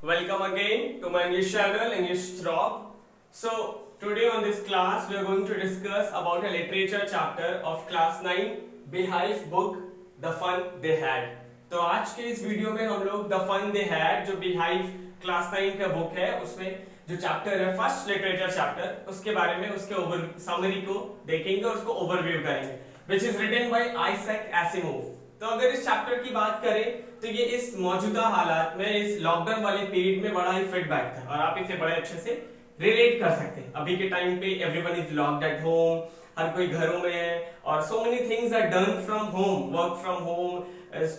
Welcome again to my English channel, English Drop. So today on this class we are going to discuss about a literature chapter of class 9 Beehive book The Fun They Had. तो आज के इस video में हम लोग The Fun They Had जो Beehive class 9 का book है उसमें जो चैप्टर है फर्स्ट लिटरेचर चैप्टर उसके बारे में उसके ओवर समरी को देखेंगे और उसको ओवरव्यू करेंगे which is written by Isaac Asimov. तो अगर इस चैप्टर की बात करें तो ये इस मौजूदा हालात में इस लॉकडाउन वाले पीरियड में बड़ा ही फिट बैठता है और आप इसे बड़े अच्छे से रिलेट कर सकते हैं। अभी के टाइम पे everyone is locked at home, हर कोई घरों में है और so many things are done from home, work from home,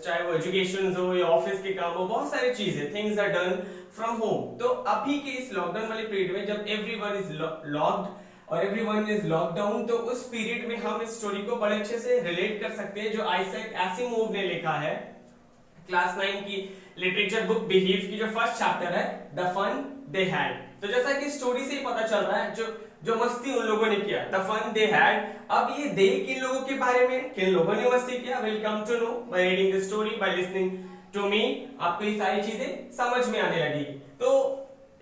चाहे वो एजुकेशन हो या ऑफिस के काम हो, बहुत सारी चीजें things are done from home. तो अभी के इस लॉकडाउन वाले पीरियड में जब एवरीवन इज लॉक्ड और एवरीवन इज लॉकडाउन तो उस पीरियड में हम इस स्टोरी को बड़े अच्छे से रिलेट कर सकते हैं जो आइजैक एसिमोव ने लिखा है क्लास 9 की लिटरेचर बुक बिहीव की जो फर्स्ट चैप्टर है द फन दे हैड। तो जैसा कि स्टोरी से ही पता चल रहा है जो मस्ती उन लोगों ने किया द फन दे हैड। अब ये दे किन लोगों के बारे में, किन लोगों ने मस्ती किया, will come to know by reading the story by listening to me. आपको ये सारी चीजें समझ में आने लगेगी। तो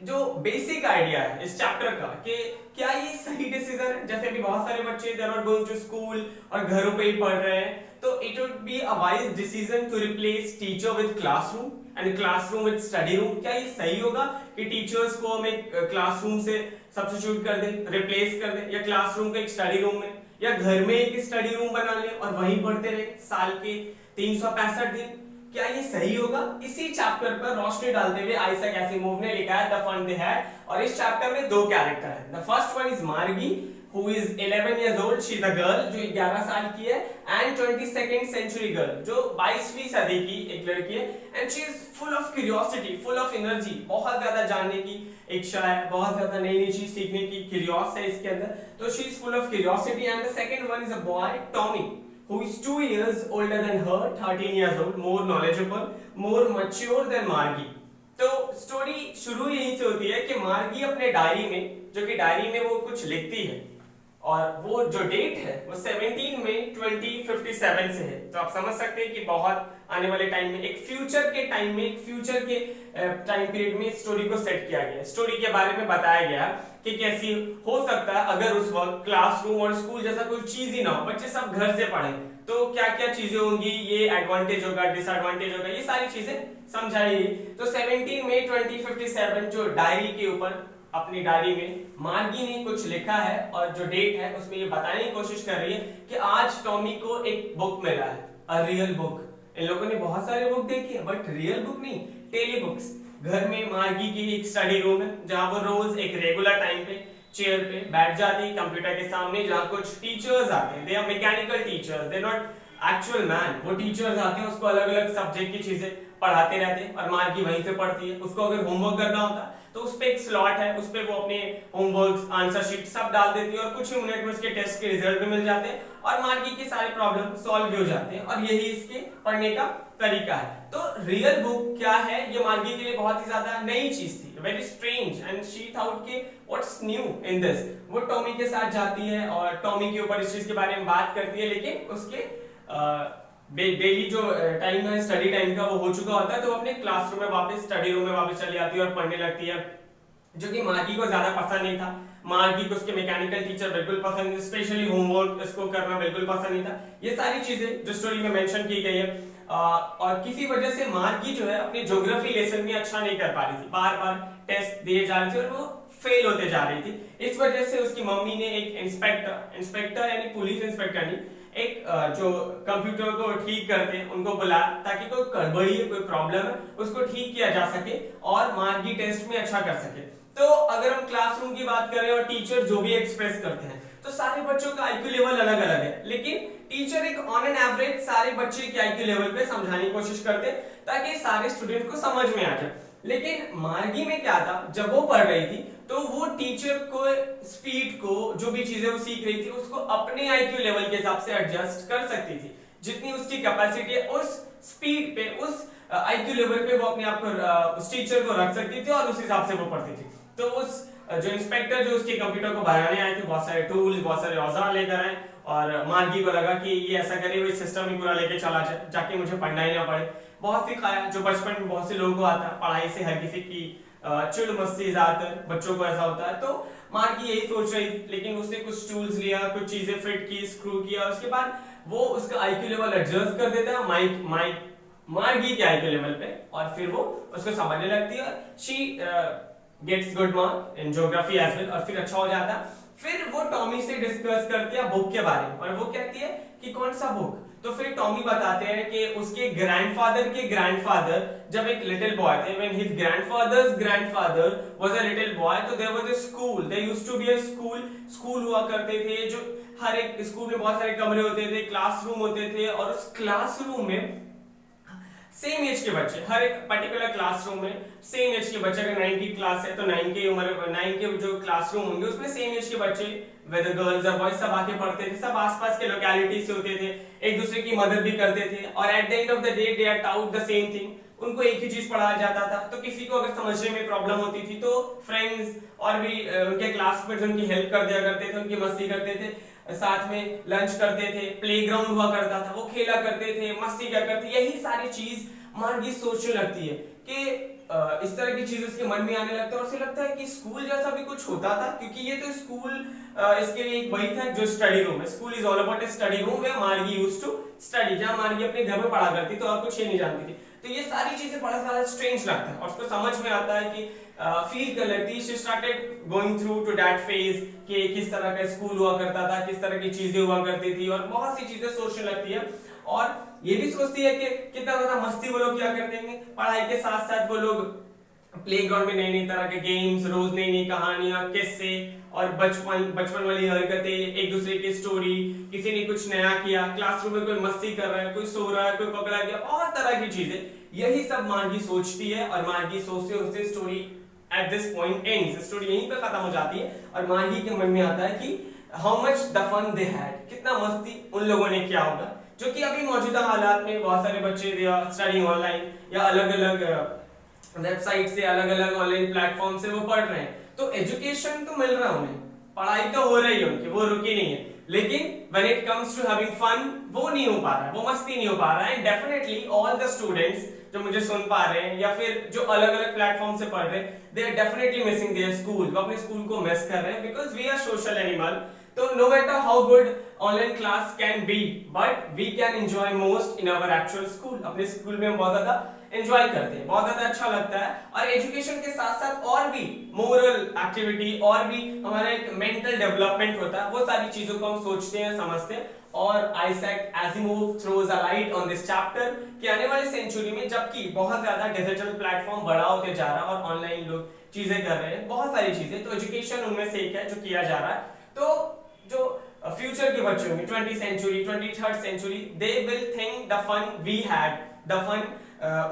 जो बेसिक आइडिया है इस चैप्टर का कि क्या ये सही डिसीजन है, जैसे अभी बहुत सारे बच्चे they are going to school और घरों पे ही पढ़ रहे हैं, तो it would be a wise decision to replace teacher with classroom and classroom with study room. क्या ये सही होगा कि टीचर्स को हम एक क्लासरूम से सब्स्टिट्यूट कर दें, रिप्लेस कर दें, या क्लासरूम को एक स्टडी रूम में या घर में एक स्टडी रूम बना लें और वहीं पढ़ते रहे साल के 365 दिन? क्या ये सही होगा? इसी चैप्टर पर रोशनी डालते हुए आइजैक एसिमोव ने लिखा है द फन दे हैड। और इस चैप्टर में दो कैरेक्टर हैं। द फर्स्ट वन इज मार्गी who is 11 years old, she is a girl जो 11 साल की है, and 22nd century girl जो 22वीं सदी की एक लड़की है, and she is full of curiosity, full of energy, बहुत ज्यादा जानने की इच्छा है, बहुत ज्यादा नई नई चीज सीखने की क्यूरियस है इसके अंदर, तो she is full of curiosity। and the second one is a boy, Tommy, who is 2 years older than her, 13 years old, more knowledgeable, more mature than Margie। तो स्टोरी शुरू यहीं से होती है कि मार्गी अपने डायरी में, जो कि डायरी में वो कुछ लिखती है और वो जो डेट है वो 17 मई 2057 से है। तो आप समझ सकते हैं कि बहुत आने वाले टाइम में एक फ्यूचर के टाइम में, एक फ्यूचर के टाइम पीरियड में स्टोरी को सेट किया गया। स्टोरी के बारे में बताया गया कि कैसी हो सकता है अगर उस वक्त क्लासरूम और स्कूल जैसा कोई चीज ही ना हो, बच्चे सब घर से पढ़ें तो क्या क्या चीजें होंगी, ये एडवांटेज होगा, डिसएडवांटेज होगा, ये सारी चीजें समझाई। तो 17 मई 2057 जो डायरी के ऊपर अपनी डायरी में मार्गी ने कुछ लिखा है और जो डेट है उसमें ये बताने की कोशिश कर रही है कि आज टॉमी को एक बुक मिला है, अ रियल बुक। इन लोगों ने बहुत सारे बुक देखी है बट रियल बुक नहीं, टेली बुक्स। घर में मार्गी की एक स्टडी रूम है जहां वो रोज एक रेगुलर टाइम पे चेयर पे बैठ जाती है कंप्यूटर के सामने, जहां कुछ टीचर्स आते हैं, they are mechanical teachers, they not actual man. वो टीचर्स आते हैं, उसको अलग अलग सब्जेक्ट की चीजें पढ़ाते रहते हैं और मार्गी वहीं से पढ़ती है। उसको अगर होमवर्क करना होता है तो उस पे एक स्लॉट है, उस पे वो अपने होमवर्क, आंसर शीट सब डाल देती है और कुछ ही मिनट में उसके टेस्ट के रिजल्ट भी मिल जाते हैं और मार्गी के सारे प्रॉब्लम सॉल्व भी हो जाते हैं और यही इसके पढ़ने का तरीका है। तो रियल बुक क्या है, ये मार्गी के लिए बहुत ही ज्यादा नई चीज थी, very strange, and she thought कि व्हाट्स न्यू इन दिस। वो टॉमी के साथ जाती है और टॉमी के ऊपर इस चीज के बारे में बात करती है, लेकिन उसके डेली जो टाइम है स्टडी टाइम का वो हो चुका होता है, तो वो अपने क्लासरूम में वापस, स्टडी रूम में वापस चली आती है और पढ़ने लगती है, जो कि मार्गी को ज्यादा पसंद नहीं था। मार्गी को उसके मैकेनिकल टीचर बिल्कुल पसंद नहीं, स्पेशली होमवर्क इसको करना बिल्कुल पसंद नहीं था। ये सारी चीजें जो स्टोरी में मेंशन की गई है और किसी वजह से मार्गी जो है अपनी ज्योग्राफी लेसन में अच्छा नहीं कर पा रही थी, बार बार टेस्ट दिए जा रहे थे और वो फेल होते जा रही थी। इस वजह से उसकी मम्मी ने एक इंस्पेक्टर यानी पुलिस इंस्पेक्टर नहीं, एक जो कंप्यूटर को ठीक करते हैं उनको बुलाया ताकि कोई गड़बड़ी है, कोई प्रॉब्लम है, उसको ठीक किया जा सके और मार्गी टेस्ट में अच्छा कर सके। तो अगर हम क्लासरूम की बात करें और टीचर जो भी एक्सप्रेस करते हैं तो सारे बच्चों का आईक्यू लेवल अलग अलग है, लेकिन टीचर एक ऑन एन एवरेज सारे बच्चे के आईक्यू लेवल पे समझाने की कोशिश करते हैं ताकि सारे स्टूडेंट को समझ में आ जाए। लेकिन मार्गी में क्या था, जब वो पढ़ रही थी तो वो टीचर को स्पीड को, जो भी चीजें वो सीख रही थी उसको अपने आईक्यू लेवल के हिसाब से एडजस्ट कर सकती थी। जितनी उसकी कैपेसिटी है उस स्पीड पे, उस आईक्यू लेवल पे वो अपने आप को उस टीचर को रख सकती थी और उस हिसाब से वो पढ़ती थी। तो उस जो इंस्पेक्टर जो उसके कंप्यूटर को बनाने आए थे, बहुत सारे टूल्स, बहुत सारे औजार लेकर आए और मार्गी को लगा कि ये ऐसा करे, वो सिस्टम ही पूरा लेके चला जाके मुझे पढ़ना ही ना पड़े। बहुत सिखाया जो बचपन में बहुत से लोगों को आता है, पढ़ाई से हर किसी की चुल मस्ती ज्यादातर बच्चों को ऐसा होता है। तो मार्गी यही सोच रही, लेकिन उसने कुछ टूल्स लिया, कुछ चीजें फिट की, स्क्रू किया, उसके बाद वो उसका आईक्यू लेवल एडजस्ट कर देता है मार्गी के आईक्यू लेवल पे, और फिर वो उसको समझने लगती है। She gets good mark in geography as well, और फिर अच्छा हो जाता है। फिर वो टॉमी से डिस्कस करती है बुक के बारे में, और वो कहती है कि कौन सा बुक। तो फिर टॉमी बताते हैं कि उसके ग्रैंडफादर के ग्रैंडफादर जब एक लिटिल बॉय थे, when his grandfather's grandfather was a little boy, तो there was a school, there used to be a school हुआ करते थे, जो हर एक स्कूल में बहुत सारे कमरे होते थे, क्लासरूम होते थे, और उस क्लासरूम में सेम एज के बच्चे, हर एक पर्टिकुलर क्लासरूम में सेम एज के बच्चे, अगर 9 की क्लास है तो 9 के उम्र 9 के जो क्लासरूम होंगे उसमें सेम एज के बच्चे, वेदर गर्ल्स और बॉयज, सब आके पढ़ते थे, सब आसपास के लोकेलिटी से होते थे, एक दूसरे की मदद भी करते थे, और at the end of the day they are taught the same thing. उनको एक ही चीज पढ़ाया जाता था। तो किसी को अगर समझने में प्रॉब्लम होती थी तो फ्रेंड्स और भी उनके क्लासमेट्स उनकी हेल्प कर दिया करते थे, उनकी मस्ती करते थे, साथ में लंच करते थे, प्लेग्राउंड हुआ करता था, वो खेला करते थे, मस्ती क्या करते, यही सारी चीज मार्गी सोचने लगती है कि इस तरह की चीज उसके मन में आने लगता है, और उसे लगता है कि स्कूल जैसा भी कुछ होता था, क्योंकि ये तो स्कूल इसके लिए एक वही था जो स्टडी रूम है। School is all about a study room where Margie used to study, जहां मार्गी अपने घर में पढ़ा करती तो और कुछ ये नहीं जानती थी। तो ये सारी चीजें बड़ा सारा स्ट्रेंज लगता है, और उसको समझ में आता है कि फील कर लेती, she started going through to that phase कि किस तरह का स्कूल हुआ करता था, किस तरह की चीजें हुआ करती थी, और बहुत सी चीजें सोचने लगती है। और ये भी सोचती है कि कितना ज्यादा मस्ती वो लोग क्या करते हैं, पढ़ाई के साथ साथ वो लोग प्लेग्राउंड में नई नई तरह के गेम्स, रोज नई नई कहानियां, किस्से और बचपन वाली हरकतें, एक दूसरे की स्टोरी, किसी ने कुछ नया किया, क्लासरूम में कोई मस्ती कर रहा है, कोई सो रहा है, कोई पकड़ा गया, बहुत तरह की चीजें, यही सब मार्गी सोचती है। और मार्गी सोचते सोचते story at this point ends, story यहीं पे खत्म हो जाती है, और मार्गी के मन में आता है कि how much the fun they had, कितना मस्ती उन लोगों ने किया होगा, जो कि अभी मौजूदा हालात में बहुत सारे बच्चे स्टडी ऑनलाइन या अलग अलग वेबसाइट से, अलग अलग ऑनलाइन प्लेटफॉर्म से वो पढ़ रहे हैं। तो एजुकेशन तो मिल रहा है उन्हें, पढ़ाई तो हो रही है उनकी, वो रुकी नहीं है, लेकिन when it comes to having fun वो नहीं हो पा रहा है, वो मस्ती नहीं हो पा रहा है। And definitely all the students जो मुझे सुन पा रहे हैं या फिर जो अलग अलग प्लेटफॉर्म से पढ़ रहे हैं, they are definitely missing their school, वो अपने स्कूल को मिस कर रहे हैं, because we are social animal. तो no matter how good online class can be, but we can enjoy most in our actual school. अपने स्कूल में हम बहुत ज्यादा एंजॉय करते हैं, बहुत ज्यादा अच्छा लगता है, और एजुकेशन के साथ साथ और भी मोरल एक्टिविटी और भी हमारा एक मेंटल डेवलपमेंट होता है, वो सारी चीजों को हम सोचते हैं, समझते हैं। और Isaac Asimov throws a light on this chapter कि आने वाली सेंचुरी में जबकि बहुत ज्यादा डिजिटल प्लेटफॉर्म बड़ा होते जा रहा है और ऑनलाइन लोग चीजें कर रहे हैं, बहुत सारी चीजें, तो एजुकेशन उनमें से एक है जो किया जा रहा है। तो जो फ्यूचर के बच्चे होंगे, 20th century, 23rd century, they will think the fun we had, the fun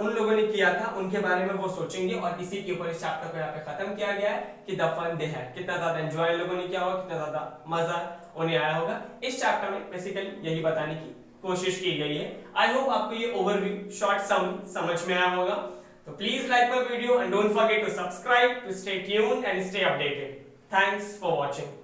उन लोगों ने किया था, उनके बारे में वो सोचेंगे। और इसी के ऊपर इस चैप्टर को यहाँ पे खत्म किया गया है कि द फन दे हैड, कितना ज्यादा एंजॉय लोगों ने किया होगा, कितना ज्यादा मजा उन्हें आया होगा। इस चैप्टर में बेसिकली यही बताने की कोशिश की गई है। आई होप आपको ये ओवरव्यू शॉर्ट समझ में आया होगा। तो please like my video and don't forget to subscribe to stay tuned and stay updated. Thanks for watching.